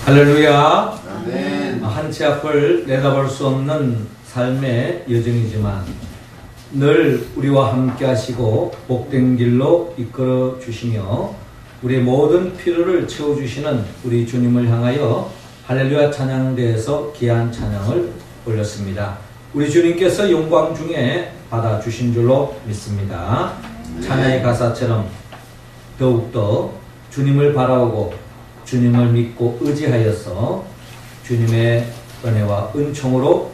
할렐루야. 아멘. 한치 앞을 내다볼 수 없는 삶의 여정이지만 늘 우리와 함께 하시고 복된 길로 이끌어 주시며 우리의 모든 필요를 채워주시는 우리 주님을 향하여 할렐루야 찬양대에서 귀한 찬양을 올렸습니다. 우리 주님께서 영광 중에 받아주신 줄로 믿습니다. 찬양의 가사처럼 더욱더 주님을 바라보고 주님을 믿고 의지하여서 주님의 은혜와 은총으로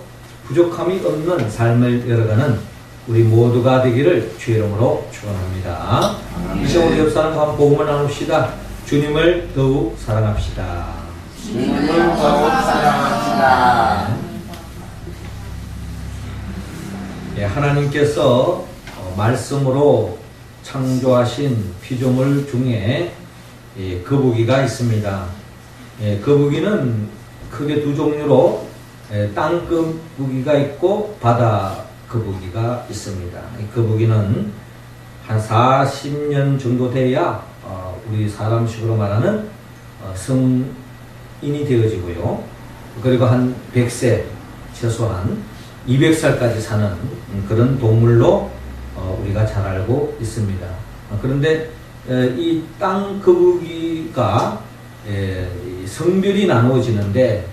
부족함이 없는 삶을 열어가는 우리 모두가 되기를 주의 이름으로 축원합니다. 이 시간 우리 옆 사람과 한번 복음을 나눕시다. 주님을 더욱 사랑합시다. 주님을 더욱 사랑합시다. 하나님께서 말씀으로 창조하신 피조물 중에 거북이가 있습니다. 거북이는 크게 두 종류로 땅 거북이가 있고 바다 거북이가 있습니다. 거북이는 한 40년 정도 돼야 우리 사람식으로 말하는 성인이 되어지고요. 그리고 한 100세 최소한 200살까지 사는 그런 동물로 우리가 잘 알고 있습니다. 그런데 이 땅 거북이가 성별이 나누어지는데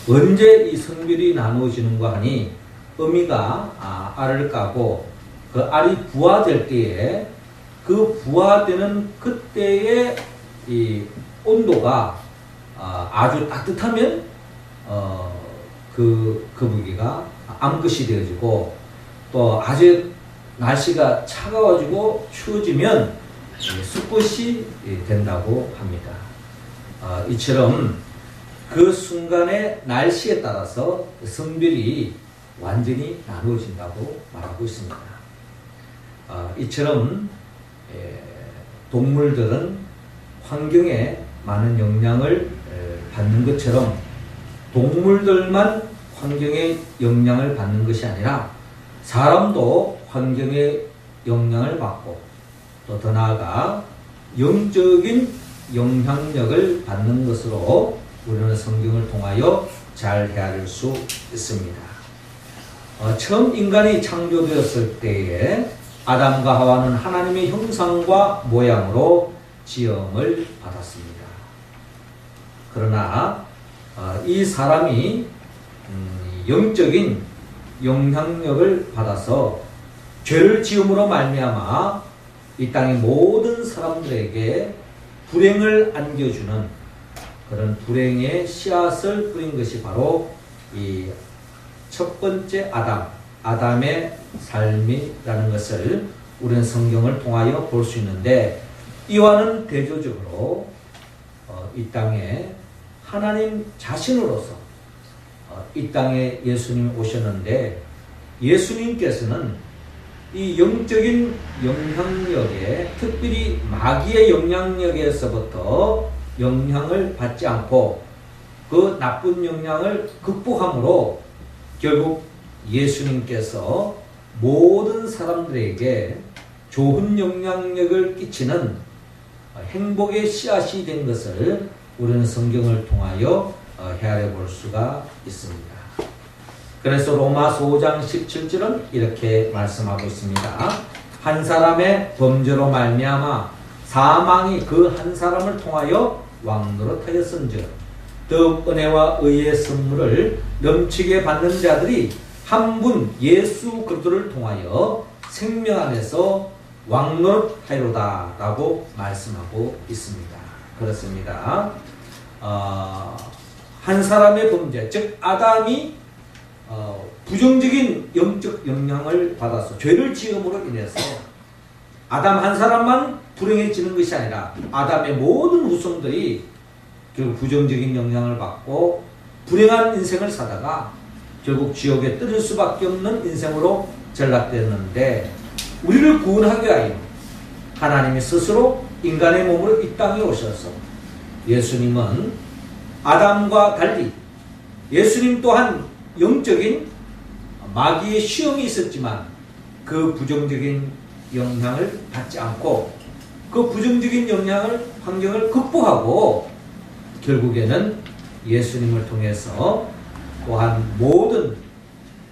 언제 이 성별이 나누어지는가 하니 어미가 알을 까고 그 알이 부화될 때에 그 부화되는 그때의 이 온도가 아주 따뜻하면 그 거북이가 암컷이 되어지고 또 아주 날씨가 차가워지고 추워지면 수컷이 된다고 합니다. 이처럼 그 순간의 날씨에 따라서 성별이 완전히 나누어진다고 말하고 있습니다. 이처럼 동물들은 환경에 많은 영향을 받는 것처럼 동물들만 환경에 영향을 받는 것이 아니라 사람도 환경에 영향을 받고 또 더 나아가 영적인 영향력을 받는 것으로 우리는 성경을 통하여 잘 헤아릴 수 있습니다. 처음 인간이 창조되었을 때에 아담과 하와는 하나님의 형상과 모양으로 지음을 받았습니다. 그러나 이 사람이 영적인 영향력을 받아서 죄를 지음으로 말미암아 이 땅의 모든 사람들에게 불행을 안겨주는 그런 불행의 씨앗을 뿌린 것이 바로 이 첫 번째 아담의 삶이라는 것을 우리는 성경을 통하여 볼 수 있는데, 이와는 대조적으로 이 땅에 하나님 자신으로서 이 땅에 예수님이 오셨는데, 예수님께서는 이 영적인 영향력에, 특별히 마귀의 영향력에서부터 영향을 받지 않고 그 나쁜 영향을 극복함으로 결국 예수님께서 모든 사람들에게 좋은 영향력을 끼치는 행복의 씨앗이 된 것을 우리는 성경을 통하여 헤아려 볼 수가 있습니다. 그래서 로마서 5장 17절은 이렇게 말씀하고 있습니다. 한 사람의 범죄로 말미암아 사망이 그 한 사람을 통하여 왕노릇하였은즉 더욱 은혜와 의의 선물을 넘치게 받는 자들이 한 분 예수 그리스도를 통하여 생명 안에서 왕노릇하리로다 라고 말씀하고 있습니다. 그렇습니다. 한 사람의 범죄, 즉 아담이 부정적인 영적 영향을 받아서 죄를 지음으로 인해서 아담 한 사람만 불행해지는 것이 아니라 아담의 모든 후손들이 결국 부정적인 영향을 받고 불행한 인생을 사다가 결국 지옥에 떨어질 수밖에 없는 인생으로 전락되었는데, 우리를 구원하기 위하여 하나님이 스스로 인간의 몸으로 이 땅에 오셔서 예수님은 아담과 달리 예수님 또한 영적인 마귀의 시험이 있었지만 그 부정적인 영향을 받지 않고 그 부정적인 환경을 극복하고 결국에는 예수님을 통해서 또한 모든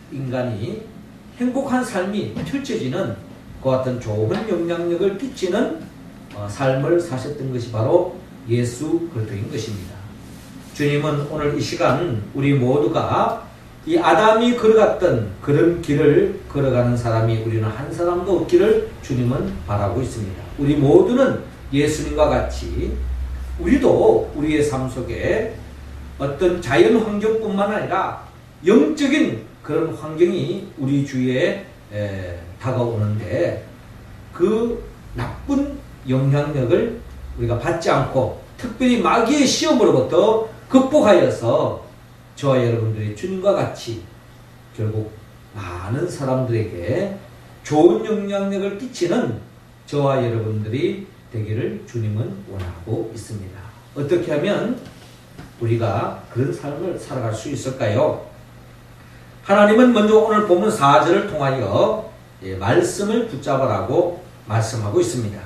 인간이 행복한 삶이 펼쳐지는 그와 같은 좋은 영향력을 끼치는 삶을 사셨던 것이 바로 예수 그리스도인 것입니다. 주님은 오늘 이 시간 우리 모두가 이 아담이 걸어갔던 그런 길을 걸어가는 사람이 우리는 한 사람도 없기를 주님은 바라고 있습니다. 우리 모두는 예수님과 같이 우리도 우리의 삶 속에 어떤 자연 환경뿐만 아니라 영적인 그런 환경이 우리 주위에 다가오는데 그 나쁜 영향력을 우리가 받지 않고 특별히 마귀의 시험으로부터 극복하여서 저와 여러분들이 주님과 같이 결국 많은 사람들에게 좋은 영향력을 끼치는 저와 여러분들이 되기를 주님은 원하고 있습니다. 어떻게 하면 우리가 그런 삶을 살아갈 수 있을까요? 하나님은 먼저 오늘 본문 4절을 통하여 말씀을 붙잡으라고 말씀하고 있습니다.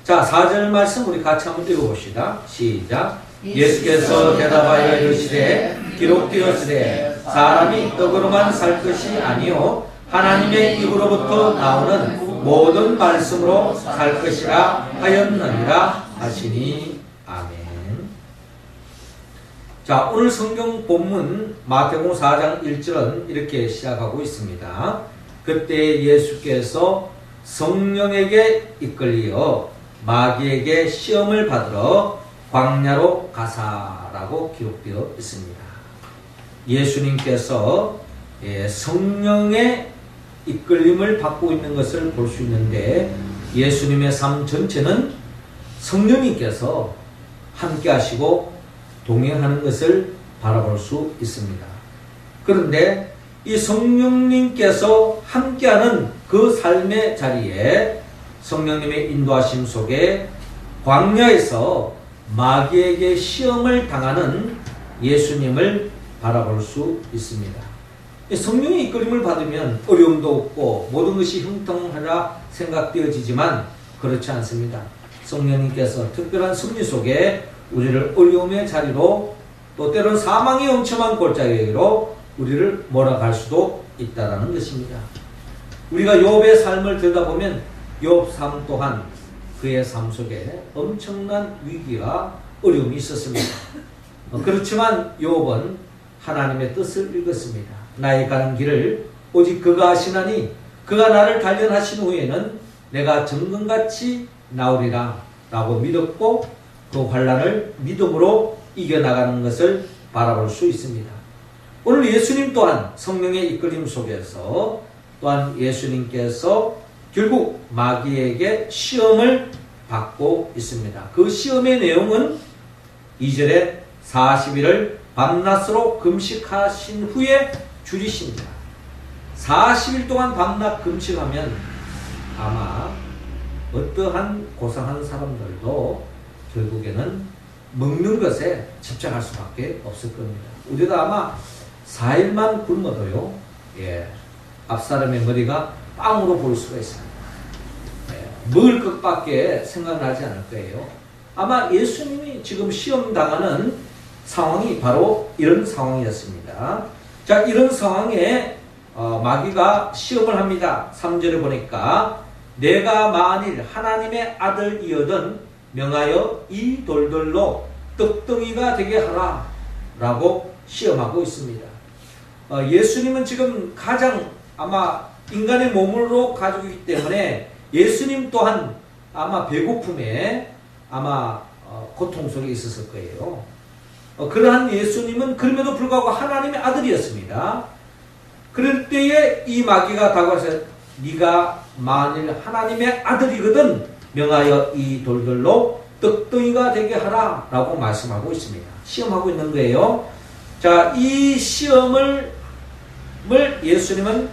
자, 4절 말씀 우리 같이 한번 읽어봅시다. 시작. 예수께서 대답하여 이르시되 기록되었으되 사람이 떡으로만 살 것이 아니요 하나님의 입으로부터 나오는 모든 말씀으로 살 것이라 하였느니라 하시니. 아멘. 자, 오늘 성경 본문 마태복음 4장 1절은 이렇게 시작하고 있습니다. 그때 예수께서 성령에게 이끌리어 마귀에게 시험을 받으러 광야로 가사라고 기록되어 있습니다. 예수님께서 성령의 이끌림을 받고 있는 것을 볼 수 있는데 예수님의 삶 전체는 성령님께서 함께 하시고 동행하는 것을 바라볼 수 있습니다. 그런데 이 성령님께서 함께하는 그 삶의 자리에 성령님의 인도하심 속에 광야에서 마귀에게 시험을 당하는 예수님을 바라볼 수 있습니다. 성령의 이끌림을 받으면 어려움도 없고 모든 것이 형통하라 생각되어지지만 그렇지 않습니다. 성령님께서 특별한 섭리 속에 우리를 어려움의 자리로 또 때로는 사망의 엄청난 골짜기로 우리를 몰아갈 수도 있다는 것입니다. 우리가 욥의 삶을 들여다보면 욥 삶 또한 그의 삶 속에 엄청난 위기와 어려움이 있었습니다. 그렇지만 욥은 하나님의 뜻을 읽었습니다. 나의 가는 길을 오직 그가 하시나니 그가 나를 단련하신 후에는 내가 정금같이 나오리라 라고 믿었고 그 환난을 믿음으로 이겨나가는 것을 바라볼 수 있습니다. 오늘 예수님 또한 성령의 이끌림 속에서 또한 예수님께서 결국 마귀에게 시험을 받고 있습니다. 그 시험의 내용은 2절에 40일을 밤낮으로 금식하신 후에 줄이십니다. 40일 동안 밤낮 금식하면 아마 어떠한 고상한 사람들도 결국에는 먹는 것에 집착할 수밖에 없을 겁니다. 우리도 아마 4일만 굶어도요, 앞사람의 머리가 빵으로 보일 수가 있습니다. 먹을 것밖에 생각나지 않을 거예요. 아마 예수님이 지금 시험당하는 상황이 바로 이런 상황이었습니다. 자, 이런 상황에 마귀가 시험을 합니다. 3절에 보니까 내가 만일 하나님의 아들이어든 명하여 이 돌들로 떡덩이가 되게 하라 라고 시험하고 있습니다. 예수님은 지금 가장 아마 인간의 몸으로 가지고 있기 때문에 예수님 또한 아마 배고픔에 아마 고통 속에 있었을 거예요. 그러한 예수님은 그럼에도 불구하고 하나님의 아들이었습니다. 그럴 때에 이 마귀가 다가와서 네가 만일 하나님의 아들이거든 명하여 이 돌들로 떡덩이가 되게 하라 라고 말씀하고 있습니다. 시험하고 있는 거예요. 자, 이 시험을 예수님은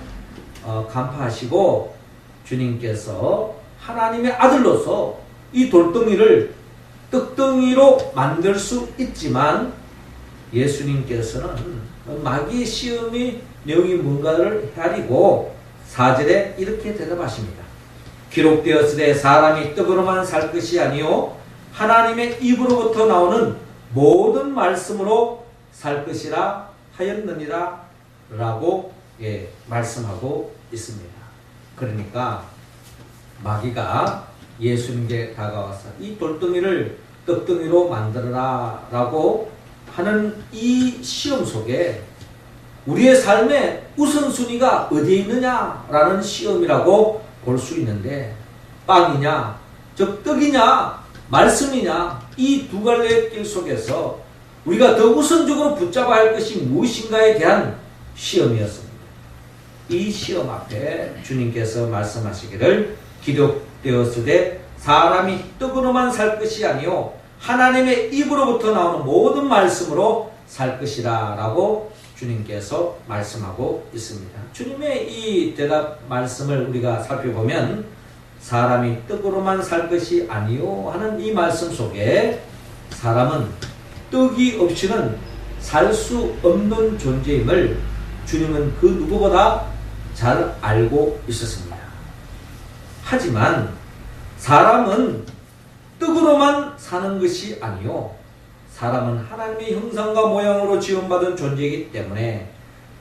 간파하시고 주님께서 하나님의 아들로서 이 돌덩이를 떡덩이로 만들 수 있지만 예수님께서는 마귀의 시험의 내용이 뭔가를 헤아리고 4절에 이렇게 대답하십니다. 기록되었으되 사람이 떡으로만 살 것이 아니요 하나님의 입으로부터 나오는 모든 말씀으로 살 것이라 하였느니라 라고 말씀하고 있습니다. 그러니까 마귀가 예수님께 다가와서 이 돌덩이를 떡덩이로 만들어라 라고 하는 이 시험 속에 우리의 삶의 우선순위가 어디에 있느냐라는 시험이라고 볼 수 있는데, 빵이냐, 즉 떡이냐, 말씀이냐, 이 두 갈래의 길 속에서 우리가 더 우선적으로 붙잡아야 할 것이 무엇인가에 대한 시험이었습니다. 이 시험 앞에 주님께서 말씀하시기를 기록되었으되 사람이 떡으로만 살 것이 아니요 하나님의 입으로부터 나오는 모든 말씀으로 살 것이라 라고 주님께서 말씀하고 있습니다. 주님의 이 대답 말씀을 우리가 살펴보면 사람이 떡으로만 살 것이 아니요 하는 이 말씀 속에 사람은 떡이 없이는 살 수 없는 존재임을 주님은 그 누구보다 잘 알고 있었습니다. 하지만 사람은 떡으로만 사는 것이 아니요 사람은 하나님의 형상과 모양으로 지원받은 존재이기 때문에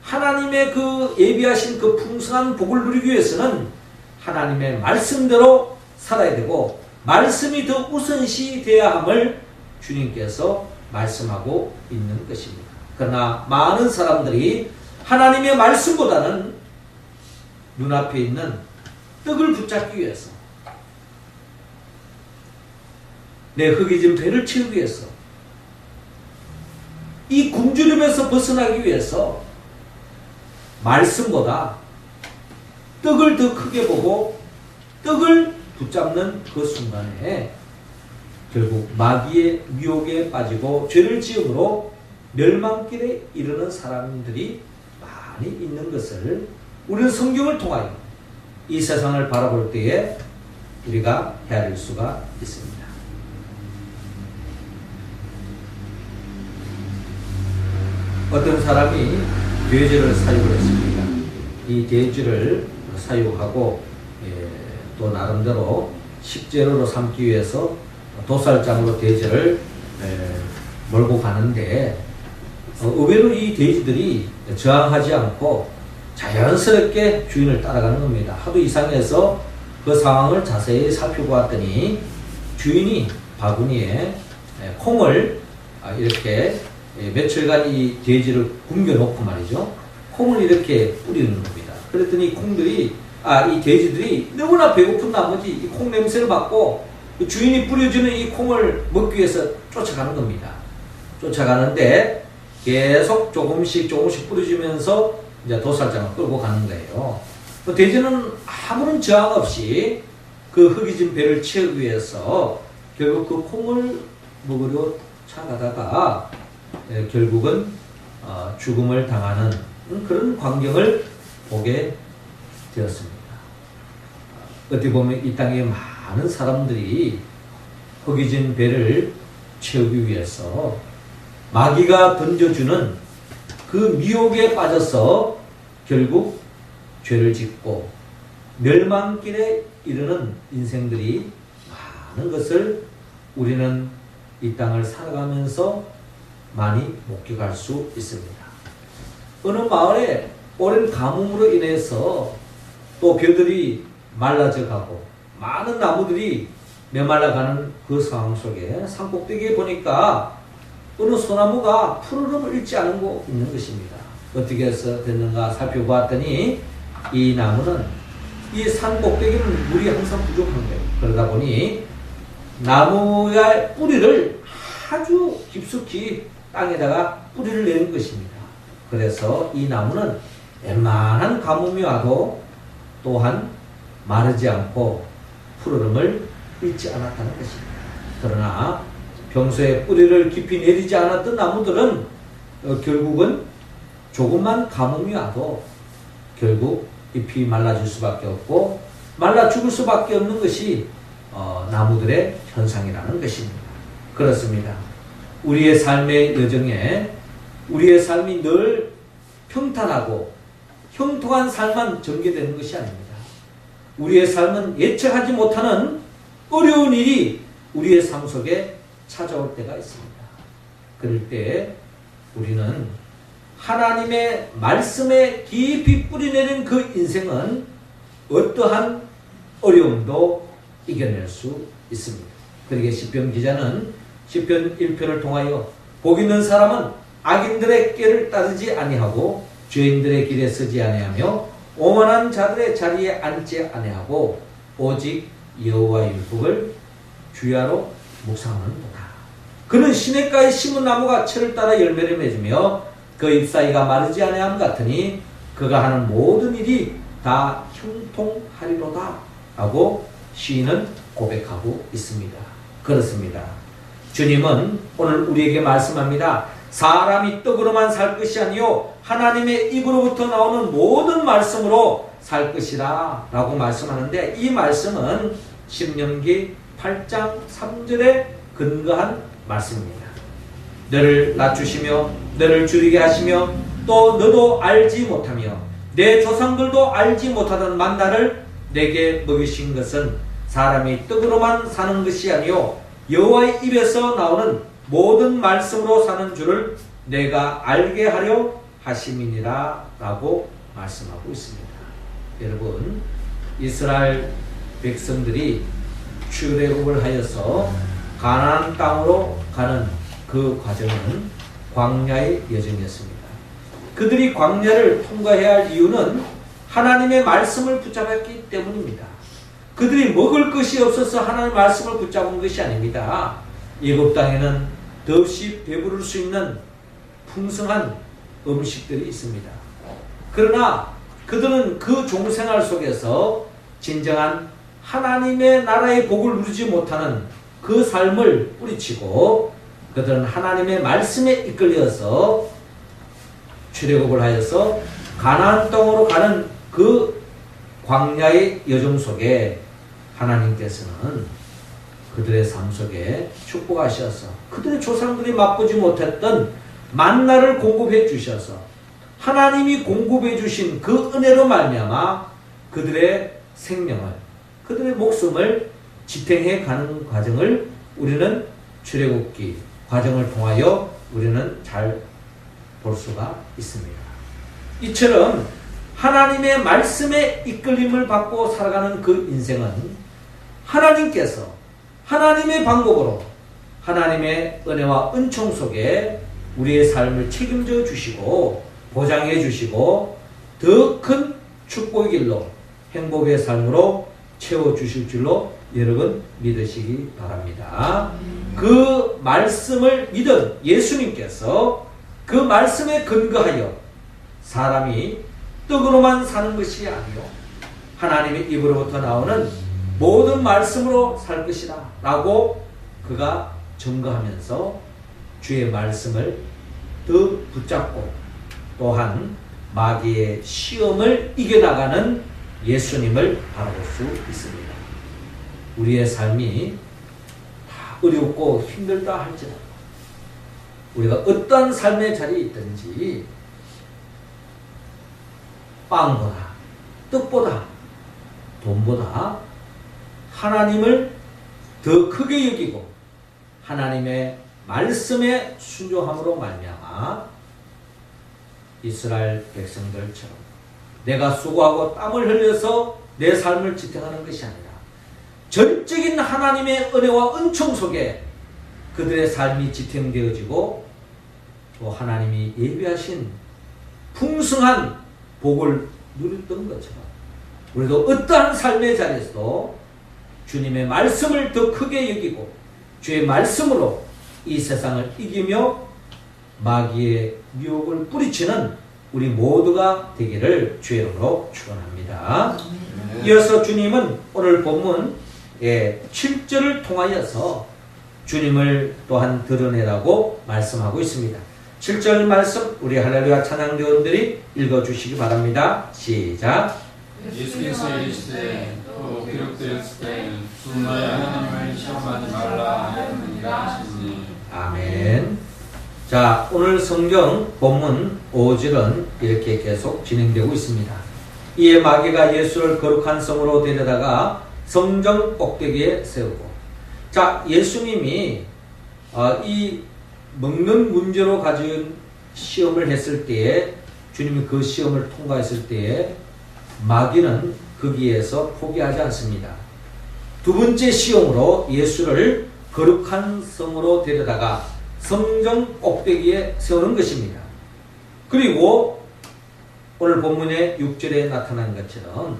하나님의 그 예비하신 그 풍성한 복을 누리기 위해서는 하나님의 말씀대로 살아야 되고 말씀이 더 우선시 되어야 함을 주님께서 말씀하고 있는 것입니다. 그러나 많은 사람들이 하나님의 말씀보다는 눈앞에 있는 떡을 붙잡기 위해서, 내 허기진 배를 채우기 위해서, 이 굶주림에서 벗어나기 위해서 말씀보다 떡을 더 크게 보고 떡을 붙잡는 그 순간에 결국 마귀의 미혹에 빠지고 죄를 지음으로 멸망길에 이르는 사람들이 많이 있는 것을 우리는 성경을 통하여 이 세상을 바라볼 때에 우리가 헤아릴 수가 있습니다. 어떤 사람이 돼지를 사육을 했습니다. 이 돼지를 사육하고 또 나름대로 식재료로 삼기 위해서 도살장으로 돼지를 몰고 가는데 의외로 이 돼지들이 저항하지 않고 자연스럽게 주인을 따라가는 겁니다. 하도 이상해서 그 상황을 자세히 살펴보았더니 주인이 바구니에 콩을 이렇게 며칠간 이 돼지를 굶겨놓고 말이죠. 콩을 이렇게 뿌리는 겁니다. 그랬더니 이 돼지들이 너무나 배고픈 나머지 이 콩 냄새를 맡고 주인이 뿌려주는 이 콩을 먹기 위해서 쫓아가는 겁니다. 쫓아가는데 계속 조금씩 뿌려주면서 이제 도살장을 끌고 가는 거예요. 돼지는 아무런 저항 없이 그 허기진 배를 채우기 위해서 결국 그 콩을 먹으려 차가다가 결국은 죽음을 당하는 그런 광경을 보게 되었습니다. 어떻게 보면 이 땅에 많은 사람들이 허기진 배를 채우기 위해서 마귀가 던져주는 그 미혹에 빠져서 결국 죄를 짓고 멸망길에 이르는 인생들이 많은 것을 우리는 이 땅을 살아가면서 많이 목격할 수 있습니다. 어느 마을에 오랜 가뭄으로 인해서 또 벼들이 말라져 가고 많은 나무들이 메말라가는 그 상황 속에 산꼭대기에 보니까 어느 소나무가 푸르름을 잃지 않고 있는 것입니다. 어떻게 해서 됐는가 살펴보았더니 이 나무는 이 산꼭대기는 물이 항상 부족한 거예요. 그러다 보니 나무의 뿌리를 아주 깊숙이 땅에다가 뿌리를 내는 것입니다. 그래서 이 나무는 웬만한 가뭄이 와도 또한 마르지 않고 푸르름을 잃지 않았다는 것입니다. 그러나 평소에 뿌리를 깊이 내리지 않았던 나무들은 결국은 조금만 가뭄이 와도 결국 잎이 말라질 수밖에 없고 말라 죽을 수밖에 없는 것이 나무들의 현상이라는 것입니다. 그렇습니다. 우리의 삶의 여정에 우리의 삶이 늘 평탄하고 형통한 삶만 전개되는 것이 아닙니다. 우리의 삶은 예측하지 못하는 어려운 일이 우리의 삶 속에 찾아올 때가 있습니다. 그럴 때 우리는 하나님의 말씀에 깊이 뿌리내린 그 인생은 어떠한 어려움도 이겨낼 수 있습니다. 그러기에 시편 기자는 시편 1편을 통하여 복 있는 사람은 악인들의 꾀를 따르지 아니하고 죄인들의 길에 서지 아니하며 오만한 자들의 자리에 앉지 아니하고 오직 여호와의 율법을 주야로 묵상하는도다. 그는 시냇가에 심은 나무가 철을 따라 열매를 맺으며 그 잎사귀가 마르지 아니함 같으니 그가 하는 모든 일이 다 형통하리로다 하고 시인은 고백하고 있습니다. 그렇습니다. 주님은 오늘 우리에게 말씀합니다. 사람이 떡으로만 살 것이 아니요 하나님의 입으로부터 나오는 모든 말씀으로 살 것이라 라고 말씀하는데, 이 말씀은 신명기 8장 3절에 근거한 말씀입니다. 너를 낮추시며 너를 줄이게 하시며 또 너도 알지 못하며 내 조상들도 알지 못하던 만나를 내게 먹이신 것은 사람이 떡으로만 사는 것이 아니요 여호와의 입에서 나오는 모든 말씀으로 사는 줄을 내가 알게 하려 하심이니라 라고 말씀하고 있습니다. 여러분, 이스라엘 백성들이 출애굽을 하여서 가나안 땅으로 가는 그 과정은 광야의 여정이었습니다. 그들이 광야를 통과해야 할 이유는 하나님의 말씀을 붙잡았기 때문입니다. 그들이 먹을 것이 없어서 하나님의 말씀을 붙잡은 것이 아닙니다. 애굽 땅에는 더없이 배부를 수 있는 풍성한 음식들이 있습니다. 그러나 그들은 그 종생활 속에서 진정한 하나님의 나라의 복을 누리지 못하는 그 삶을 뿌리치고 그들은 하나님의 말씀에 이끌려서 출애굽을 하여서 가나안 땅으로 가는 그 광야의 여정 속에 하나님께서는 그들의 삶 속에 축복하셔서 그들의 조상들이 맛보지 못했던 만나를 공급해 주셔서 하나님이 공급해 주신 그 은혜로 말미암아 그들의 생명을, 그들의 목숨을 지탱해 가는 과정을 우리는 출애굽기 과정을 통하여 우리는 잘 볼 수가 있습니다. 이처럼 하나님의 말씀에 이끌림을 받고 살아가는 그 인생은 하나님께서 하나님의 방법으로 하나님의 은혜와 은총 속에 우리의 삶을 책임져 주시고 보장해 주시고 더 큰 축복의 길로 행복의 삶으로 채워주실 줄로 여러분 믿으시기 바랍니다. 그 말씀을 믿은 예수님께서 그 말씀에 근거하여 사람이 떡으로만 사는 것이 아니요 하나님의 입으로부터 나오는 모든 말씀으로 살 것이다 라고 그가 증거하면서 주의 말씀을 더 붙잡고 또한 마귀의 시험을 이겨나가는 예수님을 바라볼 수 있습니다. 우리의 삶이 다 어렵고 힘들다 할지라도 우리가 어떠한 삶의 자리에 있든지 빵보다 떡보다 돈보다 하나님을 더 크게 여기고 하나님의 말씀에 순종함으로 말미암아 이스라엘 백성들처럼 내가 수고하고 땀을 흘려서 내 삶을 지탱하는 것이 아니라 전적인 하나님의 은혜와 은총 속에 그들의 삶이 지탱되어지고 또 하나님이 예비하신 풍성한 복을 누렸던 것처럼 우리도 어떠한 삶의 자리에서도 주님의 말씀을 더 크게 여기고 주의 말씀으로 이 세상을 이기며 마귀의 유혹을 뿌리치는 우리 모두가 되기를 주의 이름으로 축원합니다. 이어서 주님은 오늘 본문 7절을 통하여서 주님을 또한 드러내라고 말씀하고 있습니다. 7절 말씀 우리 할렐루야 찬양대원들이 읽어주시기 바랍니다. 시작. 예수께서 이르시되 또 기록되었을 때 주 너의 하나님을 시험하지 말라 하였느니라 하시니. 아멘. 자, 오늘 성경 본문 5절은 이렇게 계속 진행되고 있습니다. 이에 마귀가 예수를 거룩한 성으로 데려다가 성전 꼭대기에 세우고, 자, 예수님이 이 먹는 문제로 가진 시험을 했을 때에 주님이 그 시험을 통과했을 때에 마귀는 거기에서 포기하지 않습니다. 두 번째 시험으로 예수를 거룩한 성으로 데려다가 성전 꼭대기에 세우는 것입니다. 그리고 오늘 본문의 6절에 나타난 것처럼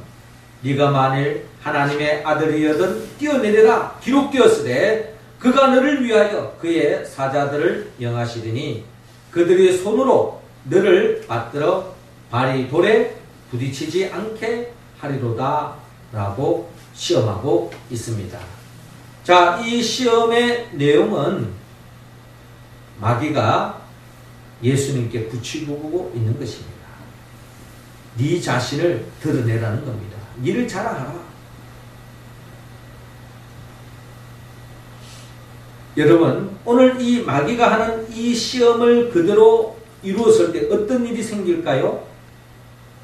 네가 만일 하나님의 아들이여든 뛰어내려라 기록되었으되 그가 너를 위하여 그의 사자들을 명하시리니 그들의 손으로 너를 받들어 발이 돌에 부딪히지 않게 하리로다 라고 시험하고 있습니다. 자, 이 시험의 내용은 마귀가 예수님께 붙이고 있는 것입니다. 네 자신을 드러내라는 겁니다. 니를 자랑하라. 여러분, 오늘 이 마귀가 하는 이 시험을 그대로 이루었을 때 어떤 일이 생길까요?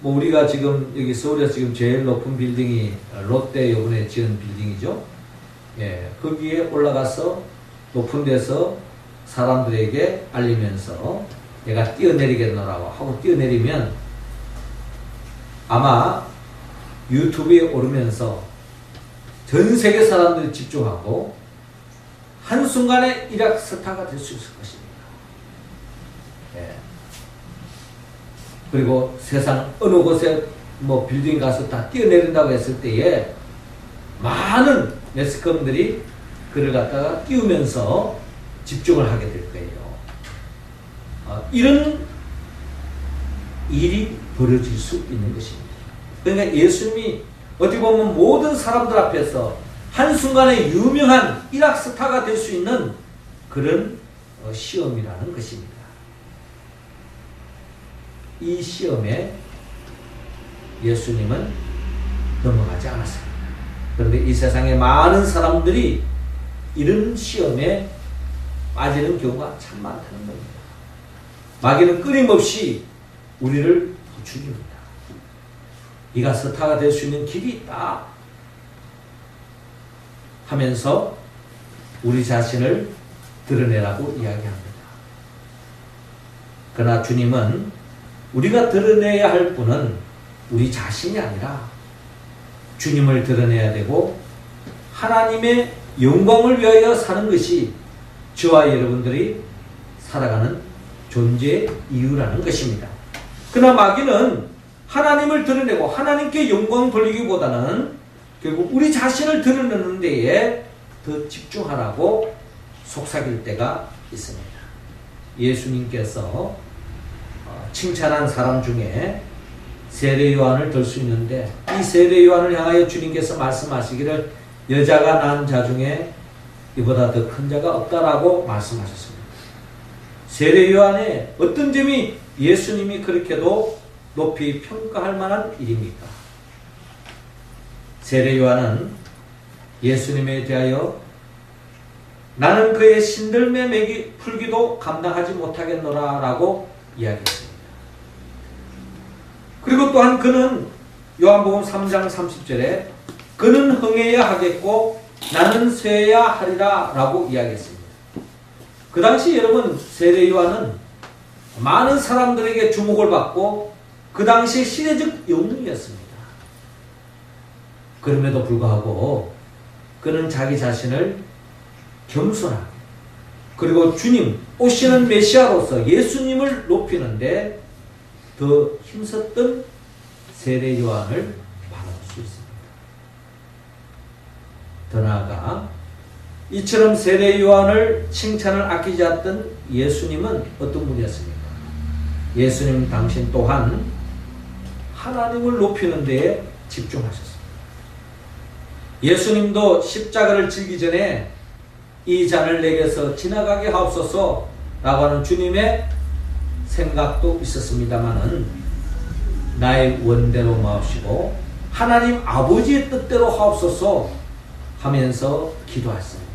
뭐 우리가 지금 여기 서울에서 지금 제일 높은 빌딩이 롯데 요번에 지은 빌딩이죠. 예, 거기에 올라가서 높은 데서 사람들에게 알리면서 내가 뛰어내리겠노라고 하고 뛰어내리면 아마 유튜브에 오르면서 전 세계 사람들이 집중하고 한순간에 일약 스타가 될 수 있을 것입니다. 예. 그리고 세상 어느 곳에 뭐 빌딩 가서 다 뛰어내린다고 했을 때에 많은 매스컴들이 그를 갖다가 띄우면서 집중을 하게 될 거예요. 이런 일이 벌어질 수 있는 것입니다. 그러니까 예수님이 어떻게 보면 모든 사람들 앞에서 한순간에 유명한 일확스타가 될 수 있는 그런 시험이라는 것입니다. 이 시험에 예수님은 넘어가지 않았습니다. 그런데 이 세상에 많은 사람들이 이런 시험에 빠지는 경우가 참 많다는 겁니다. 마귀는 끊임없이 우리를 죽입니다. 네가 스타가 될 수 있는 길이 있다 하면서 우리 자신을 드러내라고 이야기합니다. 그러나 주님은 우리가 드러내야 할 분은 우리 자신이 아니라 주님을 드러내야 되고 하나님의 영광을 위하여 사는 것이 저와 여러분들이 살아가는 존재의 이유라는 것입니다. 그러나 마귀는 하나님을 드러내고 하나님께 영광 돌리기보다는 결국 우리 자신을 드러내는 데에 더 집중하라고 속삭일 때가 있습니다. 예수님께서 칭찬한 사람 중에 세례 요한을 들 수 있는데 이 세례 요한을 향하여 주님께서 말씀하시기를 여자가 낳은 자 중에 이보다 더 큰 자가 없다라고 말씀하셨습니다. 세례 요한의 어떤 점이 예수님이 그렇게도 높이 평가할 만한 일입니까? 세례 요한은 예수님에 대하여 나는 그의 신들매 매기 풀기도 감당하지 못하겠노라 라고 이야기했습니다. 그리고 또한 그는 요한복음 3장 30절에 그는 흥해야 하겠고 나는 쇠야 하리라 라고 이야기했습니다. 그 당시 여러분 세례 요한은 많은 사람들에게 주목을 받고 그 당시 시대적 영웅이었습니다. 그럼에도 불구하고 그는 자기 자신을 겸손하게 그리고 주님 오시는 메시아로서 예수님을 높이는데 더 힘썼던 세례 요한을 바라볼 수 있습니다. 더 나아가 이처럼 세례 요한을 칭찬을 아끼지 않던 예수님은 어떤 분이었습니까? 예수님 당신 또한 하나님을 높이는 데에 집중하셨습니다. 예수님도 십자가를 지기 전에 이 잔을 내게서 지나가게 하옵소서 라고 하는 주님의 생각도 있었습니다마는 나의 원대로 마옵시고 하나님 아버지의 뜻대로 하옵소서 하면서 기도했습니다.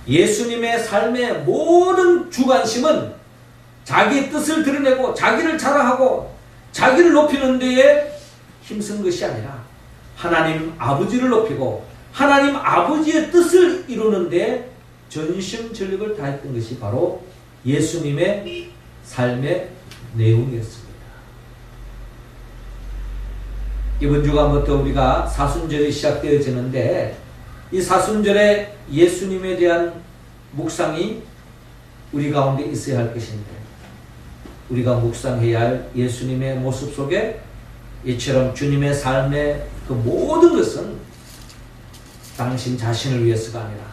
예수님의 삶의 모든 주관심은 자기의 뜻을 드러내고 자기를 자랑하고 자기를 높이는 데에 힘쓴 것이 아니라 하나님 아버지를 높이고 하나님 아버지의 뜻을 이루는 데 전심전력을 다했던 것이 바로 예수님의 삶의 내용이었습니다. 이번 주간부터 우리가 사순절이 시작되어지는데 이 사순절에 예수님에 대한 묵상이 우리 가운데 있어야 할 것인데 우리가 묵상해야 할 예수님의 모습 속에 이처럼 주님의 삶의 그 모든 것은 당신 자신을 위해서가 아니라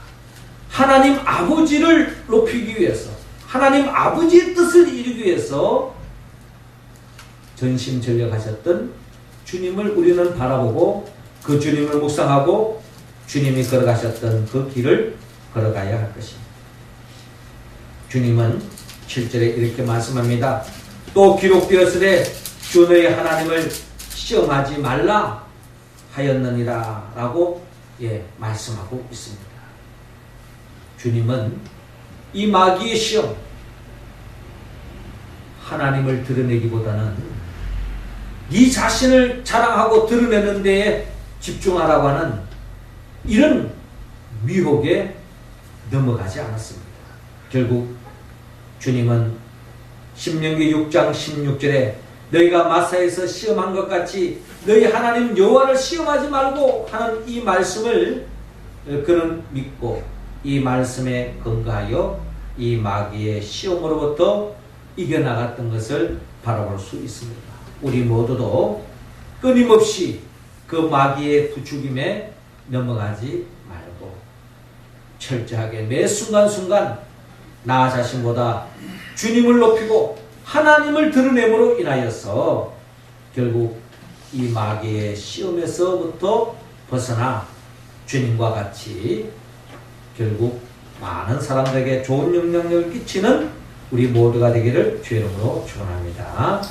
하나님 아버지를 높이기 위해서 하나님 아버지의 뜻을 이루기 위해서 전심전력하셨던 주님을 우리는 바라보고 그 주님을 묵상하고 주님이 걸어가셨던 그 길을 걸어가야 할 것입니다. 주님은 7절에 이렇게 말씀합니다. 또 기록되었으되 주 너희 하나님을 시험하지 말라 하였느니라 라고 말씀하고 있습니다. 주님은 이 마귀의 시험 하나님을 드러내기보다는 네 자신을 자랑하고 드러내는 데에 집중하라고 하는 이런 미혹에 넘어가지 않았습니다. 결국 주님은 신명기 6장 16절에 너희가 마사에서 시험한 것 같이 너희 하나님 여호와를 시험하지 말고 하는 이 말씀을 그는 믿고 이 말씀에 근거하여 이 마귀의 시험으로부터 이겨나갔던 것을 바라볼 수 있습니다. 우리 모두도 끊임없이 그 마귀의 부추김에 넘어가지 말고 철저하게 매 순간순간 나 자신보다 주님을 높이고 하나님을 드러냄으로 인하여서 결국 이 마귀의 시험에서부터 벗어나 주님과 같이 결국 많은 사람들에게 좋은 영향력을 끼치는 우리 모두가 되기를 주의 이름으로 축원합니다.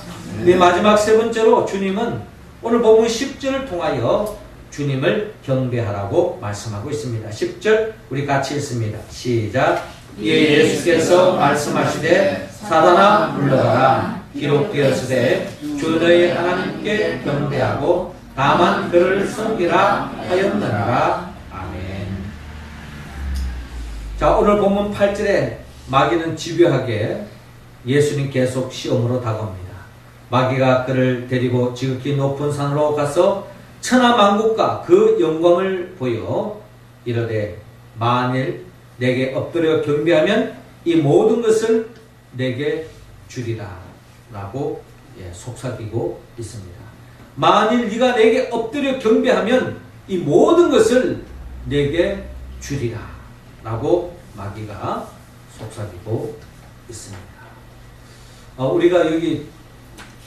네, 마지막 세 번째로 주님은 오늘 본문 10절을 통하여 주님을 경배하라고 말씀하고 있습니다. 10절 우리 같이 읽습니다. 시작. 이에 예수께서 말씀하시되 사단아 물러가라 기록되었으되 주 너희 하나님께 경배하고 다만 그를 섬기라 하였느니라. 아멘. 자, 오늘 본문 8절에 마귀는 집요하게 예수님 계속 시험으로 다가옵니다. 마귀가 그를 데리고 지극히 높은 산으로 가서 천하만국과 그 영광을 보여 이르되 만일 내게 엎드려 경배하면 이 모든 것을 내게 주리라 라고 속삭이고 있습니다. 만일 네가 내게 엎드려 경배하면 이 모든 것을 내게 주리라 라고 마귀가 속삭이고 있습니다. 우리가 여기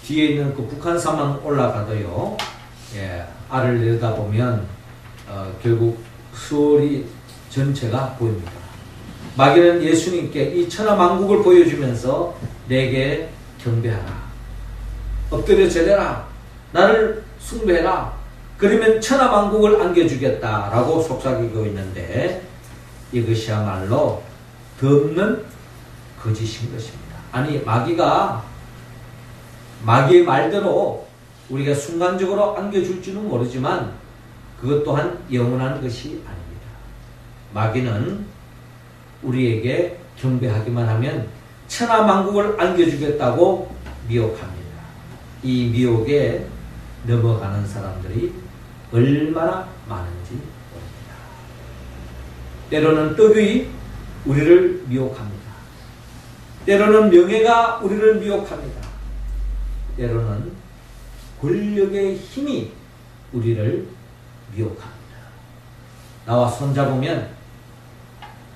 뒤에 있는 그 북한산만 올라가도요, 알을 내려다보면 결국 서울이 전체가 보입니다. 마귀는 예수님께 이 천하만국을 보여주면서 내게 경배하라, 엎드려 절해라, 나를 숭배해라, 그러면 천하만국을 안겨주겠다라고 속삭이고 있는데 이것이야말로 덮는 거짓인 것입니다. 아니, 마귀의 말대로 우리가 순간적으로 안겨줄지는 모르지만 그것 또한 영원한 것이 아닙니다. 마귀는 우리에게 경배하기만 하면 천하만국을 안겨주겠다고 미혹합니다. 이 미혹에 넘어가는 사람들이 얼마나 많은지 모릅니다. 때로는 떡이 우리를 미혹합니다. 때로는 명예가 우리를 미혹합니다. 때로는 권력의 힘이 우리를 미혹합니다. 나와 손잡으면,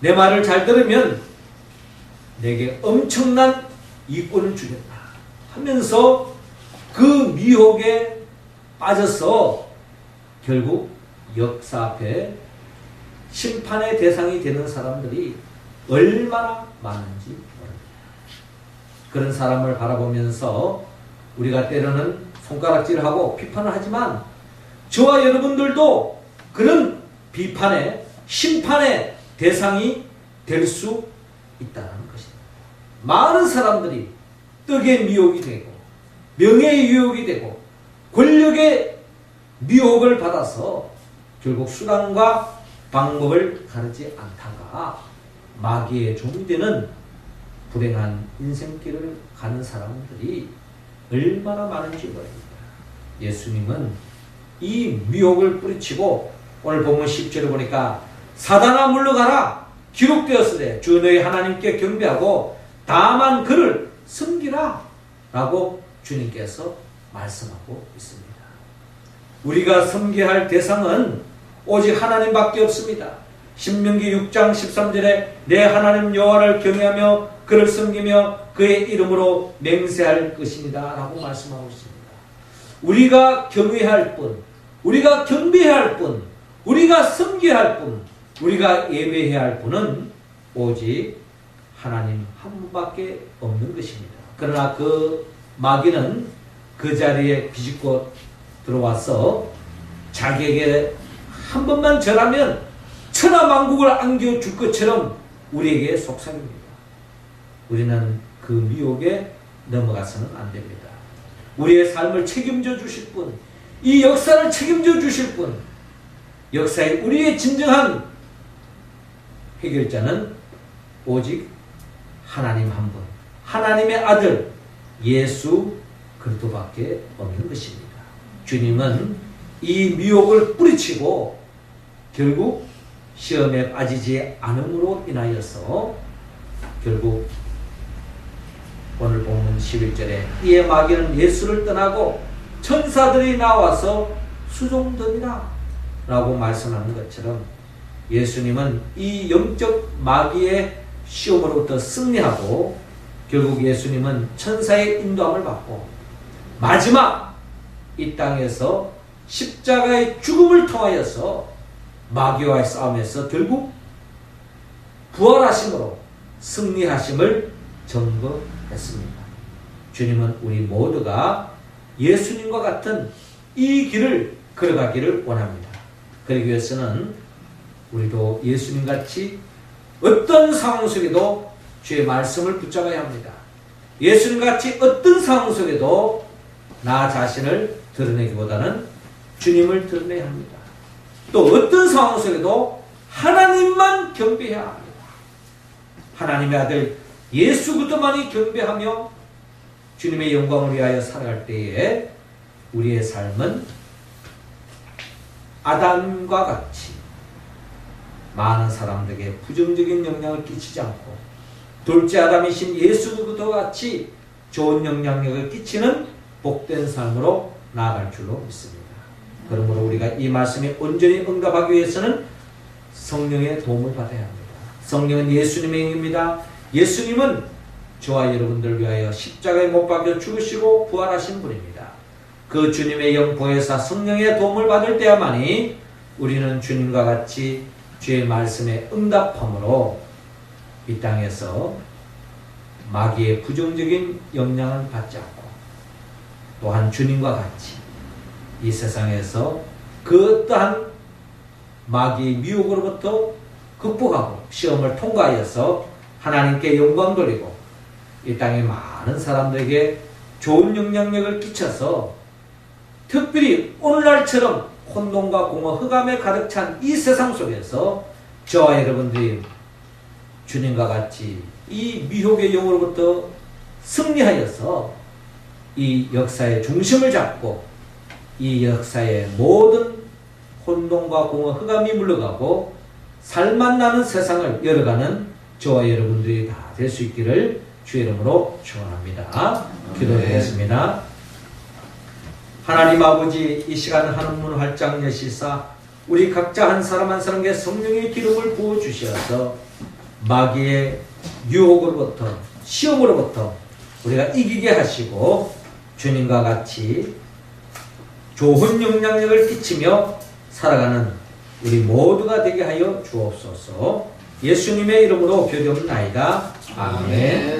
내 말을 잘 들으면 내게 엄청난 이권을 주겠다 하면서 그 미혹에 빠져서 결국 역사 앞에 심판의 대상이 되는 사람들이 얼마나 많은지 모릅니다. 그런 사람을 바라보면서 우리가 때로는 손가락질하고 비판을 하지만 저와 여러분들도 그런 비판의, 심판의 대상이 될 수 있다는 것입니다. 많은 사람들이 떡의 미혹이 되고 명예의 유혹이 되고 권력의 미혹을 받아서 결국 수단과 방법을 가르지 않다가 마귀의 종이 되는 불행한 인생길을 가는 사람들이 얼마나 많은지 모릅니다. 예수님은 이 미혹을 뿌리치고 오늘 본문 10절을 보니까 사단아 물러가라 기록되었으되 주 너희 하나님께 경배하고 다만 그를 섬기라 라고 주님께서 말씀하고 있습니다. 우리가 섬겨야 할 대상은 오직 하나님밖에 없습니다. 신명기 6장 13절에 내 하나님 여호와를 경외하며 그를 섬기며 그의 이름으로 맹세할 것입니다 라고 말씀하고 있습니다. 우리가 경외할 뿐, 우리가 경배해야 할 뿐, 우리가 섬겨야 할 뿐, 우리가 예배해야 할 분은 오직 하나님 한 분밖에 없는 것입니다. 그러나 그 마귀는 그 자리에 비집고 들어와서 자기에게 한 번만 절하면 천하만국을 안겨줄 것처럼 우리에게 속삭입니다. 우리는 그 미혹에 넘어가서는 안 됩니다. 우리의 삶을 책임져 주실 분, 이 역사를 책임져 주실 분, 역사의 우리의 진정한 해결자는 오직 하나님 한 분, 하나님의 아들 예수 그리스도밖에 없는 것입니다. 주님은 이 미혹을 뿌리치고 결국 시험에 빠지지 않음으로 인하여서 결국 오늘 본문 11절에 이에 마귀는 예수를 떠나고 천사들이 나와서 수종드니라 라고 말씀하는 것처럼 예수님은 이 영적 마귀의 시험으로부터 승리하고 결국 예수님은 천사의 인도함을 받고 마지막 이 땅에서 십자가의 죽음을 통하여서 마귀와의 싸움에서 결국 부활하심으로 승리하심을 증거했습니다. 주님은 우리 모두가 예수님과 같은 이 길을 걸어가기를 원합니다. 그러기 위해서는 우리도 예수님같이 어떤 상황 속에도 주의 말씀을 붙잡아야 합니다. 예수님같이 어떤 상황 속에도 나 자신을 드러내기보다는 주님을 드러내야 합니다. 또 어떤 상황 속에도 하나님만 경배해야 합니다. 하나님의 아들 예수 그리스도만이 경배하며 주님의 영광을 위하여 살아갈 때에 우리의 삶은 아담과 같이 많은 사람들에게 부정적인 영향을 끼치지 않고 둘째 아담이신 예수 그리스도와 같이 좋은 영향력을 끼치는 복된 삶으로 나아갈 줄로 믿습니다. 그러므로 우리가 이 말씀에 온전히 응답하기 위해서는 성령의 도움을 받아야 합니다. 성령은 예수님의 영입니다. 예수님은 저와 여러분들 위하여 십자가에 못 박혀 죽으시고 부활하신 분입니다. 그 주님의 영 보혜사 성령의 도움을 받을 때야만이 우리는 주님과 같이 주의 말씀에 응답함으로 이 땅에서 마귀의 부정적인 영향을 받지 않고 또한 주님과 같이 이 세상에서 그 어떠한 마귀의 미혹으로부터 극복하고 시험을 통과하여서 하나님께 영광 돌리고 이 땅의 많은 사람들에게 좋은 영향력을 끼쳐서 특별히 오늘날처럼 혼돈과 공허, 흑암에 가득 찬 이 세상 속에서 저와 여러분들이 주님과 같이 이 미혹의 영으로부터 승리하여서 이 역사의 중심을 잡고 이 역사의 모든 혼돈과 공허, 흑암이 물러가고 살만 나는 세상을 열어가는 저와 여러분들이 다 될 수 있기를 주의 이름으로 축원합니다. 기도드리겠습니다. 하나님 아버지, 이 시간 하늘문 활짝 여시사 우리 각자 한 사람 한 사람에게 성령의 기름을 부어주셔서 마귀의 유혹으로부터 시험으로부터 우리가 이기게 하시고 주님과 같이 좋은 영향력을 끼치며 살아가는 우리 모두가 되게 하여 주옵소서. 예수님의 이름으로 기도옵나이다. 아멘.